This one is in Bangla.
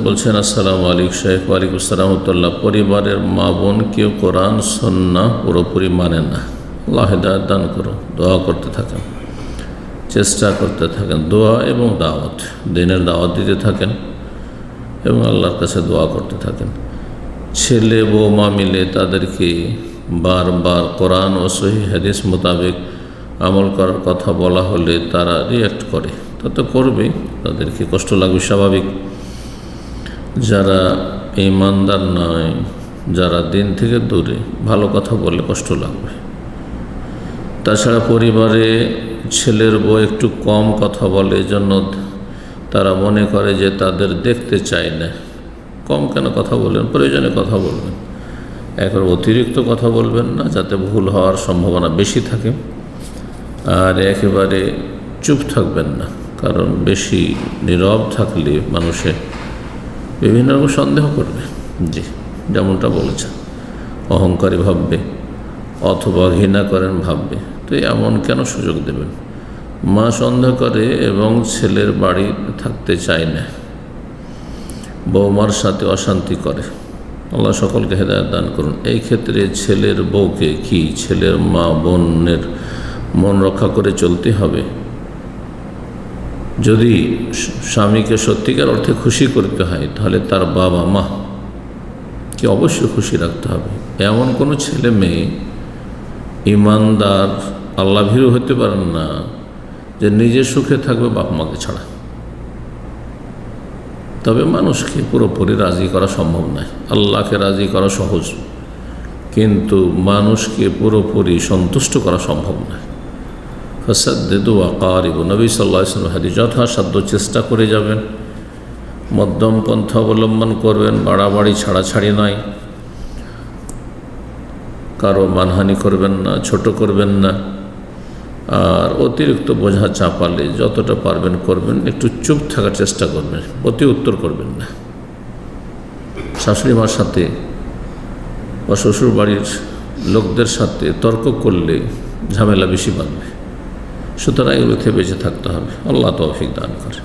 বলছেন, আসসালামু আলাইকুম শেখ। ওয়ালাইকুম আসসালাম রাহমাতুল্লাহ। পরিবারের মা বোন কেউ কোরআন সুন্নাহ পুরোপুরি মানে না। আল্লাহ হিদায়াত দান করো। দোয়া করতে থাকেন, চেষ্টা করতে থাকেন, দোয়া এবং দাওয়াত, দিনের দাওয়াত দিতে থাকেন এবং আল্লাহর কাছে দোয়া করতে থাকেন। ছেলে বৌমা মিলে তাদেরকে বারবার কোরআন ও সহিহ হাদিস মোতাবেক আমল করার কথা বলা হলে তারা রিঅ্যাক্ট করে। তা তো করবেই, তাদেরকে কষ্ট লাগবে, স্বাভাবিক। যারা ঈমানদার নয়, যারা দিন থেকে দূরে, ভালো কথা বললে কষ্ট লাগবে। তাছাড়া পরিবারে ছেলের বউ একটু কম কথা বলে, এজন্য তারা মনে করে যে তাদের দেখতে চায় না। কম কেন কথা বলবেন? প্রয়োজনে কথা বলবেন, একবার অতিরিক্ত কথা বলবেন না, যাতে ভুল হওয়ার সম্ভাবনা বেশি থাকে। আর একেবারে চুপ থাকবেন না, কারণ বেশি নীরব থাকলে মানুষে বিভিন্ন রকম সন্দেহ করবে। জি, যেমনটা বলেছেন, অহংকারী ভাববে অথবা ঘৃণা করেন ভাববে। তো এমন কেন সুযোগ দেবেন? মা সন্দেহ করে এবং ছেলের বাড়ি থাকতে চায় না, বৌমার সাথে অশান্তি করে। আল্লাহ সকলকে হেদায়েত দান করুন। এই ক্ষেত্রে ছেলের বউকে কি ছেলের মা বোনের মন রক্ষা করে চলতে হবে? যদি স্বামীকে সত্যিকার অর্থে খুশি করতে হয়, তাহলে তার বাবা মা কে অবশ্যই খুশি রাখতে হবে। এমন কোনো ছেলে মেয়ে ইমানদার আল্লাহ ভীরু হতে পারেন না যে নিজে সুখে থাকবে বাপ মাকে ছাড়া। তবে মানুষকে পুরোপুরি রাজি করা সম্ভব নয়। আল্লাহকে রাজি করা সহজ, কিন্তু মানুষকে পুরোপুরি সন্তুষ্ট করা সম্ভব নয়। ফাসাদ্দিদু ওয়াকারিবু, নবী সাল্লাল্লাহু আলাইহি ওয়াসাল্লাম হাদিস। যথাসাধ্য চেষ্টা করে যাবেন, মধ্যম পন্থা অবলম্বন করবেন, বাড়াবাড়ি ছাড়াছাড়ি নয়, কারো মানহানি করবেন না, ছোট করবেন না। আর অতিরিক্ত বোঝা চাপালে যতটা পারবেন করবেন, একটু চুপ থাকার চেষ্টা করবেন, অতি উত্তর করবেন না। শাশুড়ি মার সাথে বা শ্বশুর বাড়ির লোকদের সাথে তর্ক করলে ঝামেলা বেশি বাড়বে। সুতরাং এগুলো থেকে বেঁচে থাকতে হবে। আল্লাহ তৌফিক দান করে।